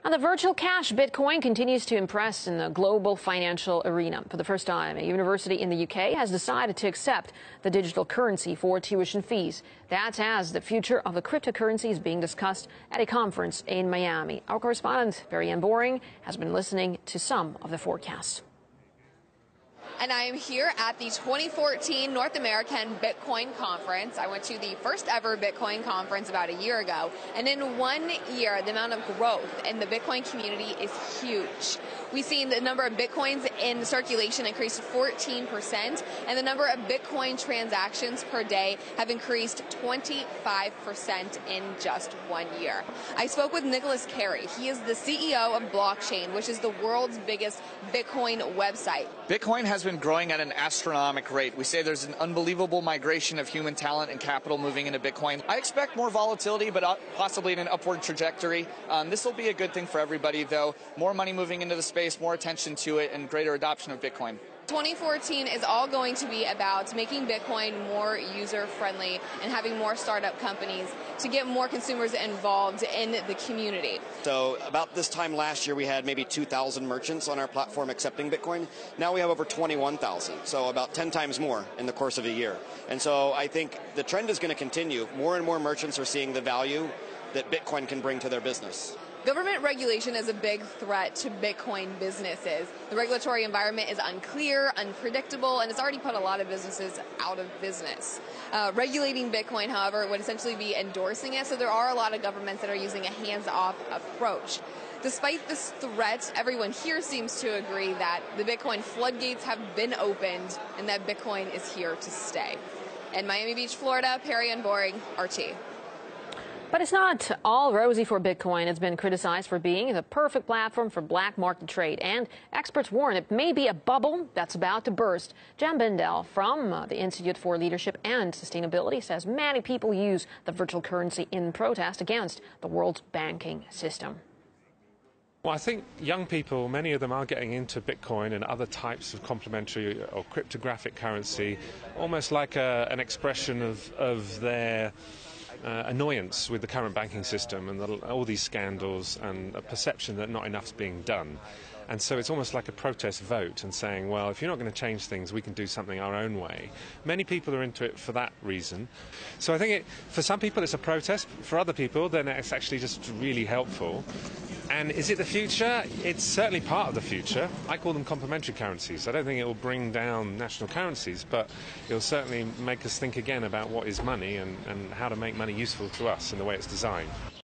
And the virtual cash Bitcoin continues to impress in the global financial arena. For the first time, a university in the UK has decided to accept the digital currency for tuition fees. That's as the future of the cryptocurrency is being discussed at a conference in Miami. Our correspondent, Marianne Boring, has been listening to some of the forecasts. And I am here at the 2014 North American Bitcoin Conference. I went to the first ever Bitcoin conference about a year ago. And in 1 year, the amount of growth in the Bitcoin community is huge. We've seen the number of Bitcoins in circulation increase 14%, and the number of Bitcoin transactions per day have increased 25% in just 1 year. I spoke with Nicholas Carey. He is the CEO of Blockchain, which is the world's biggest Bitcoin website. Bitcoin has been growing at an astronomical rate. We say there's an unbelievable migration of human talent and capital moving into Bitcoin. I expect more volatility, but possibly in an upward trajectory. This will be a good thing for everybody, though. More money moving into the space, more attention to it, and greater adoption of Bitcoin. 2014 is all going to be about making Bitcoin more user-friendly and having more startup companies to get more consumers involved in the community. So about this time last year, we had maybe 2,000 merchants on our platform accepting Bitcoin. Now we have over 21,000, so about 10 times more in the course of a year. And so I think the trend is going to continue. More and more merchants are seeing the value that Bitcoin can bring to their business. Government regulation is a big threat to Bitcoin businesses. The regulatory environment is unclear, unpredictable, and it's already put a lot of businesses out of business. Regulating Bitcoin, however, would essentially be endorsing it, so there are a lot of governments that are using a hands-off approach. Despite this threat, everyone here seems to agree that the Bitcoin floodgates have been opened and that Bitcoin is here to stay. In Miami Beach, Florida, Marianne Boring, RT. But it's not all rosy for Bitcoin. It's been criticized for being the perfect platform for black market trade. And experts warn it may be a bubble that's about to burst. Jan Bindel from the Institute for Leadership and Sustainability says many people use the virtual currency in protest against the world's banking system. Well, I think young people, many of them are getting into Bitcoin and other types of complementary or cryptographic currency, almost like an expression of their annoyance with the current banking system and all these scandals and a perception that not enough's being done. And so it's almost like a protest vote and saying, well, if you're not going to change things, we can do something our own way. Many people are into it for that reason. So I think for some people it's a protest. For other people, then it's actually just really helpful. And is it the future? It's certainly part of the future. I call them complementary currencies. I don't think it will bring down national currencies, but it will certainly make us think again about what is money and how to make money useful to us in the way it's designed.